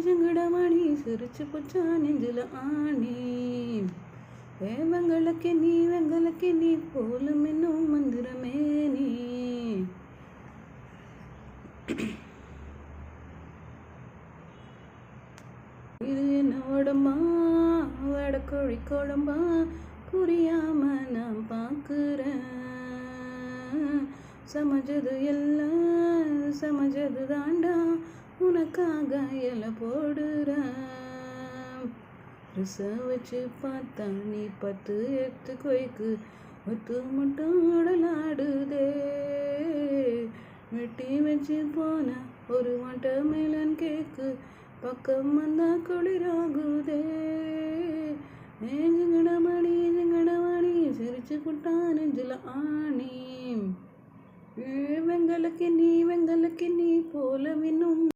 ஜங்கடமணி சிரிச்சு போச்சா நெஞ்சில ஆணி. வெங்கலக்கி நீ போலும் இன்னும் மந்திரமே நீ. இது என்ன உடம்பா வடக்கோழி குழம்பா புரியாம நான் பார்க்குறேன். சமைச்சது எல்லாம் சமைச்சது தாண்டா உனக்காக இலை போடுறேன். ரிச வச்சு பார்த்தா நீ 10 கொய்க்கு ஒத்து மட்டும் உடலாடுதே. வெட்டி வச்சு போன ஒரு வாட்டர்மெலன் கேக்கு பக்கம் வந்தா குளிராகுதே. ஜங்கடமணி சிரிச்சு புட்டா நெஞ்சில ஆணி. வெங்கலக்கி நீ போல இன்னும்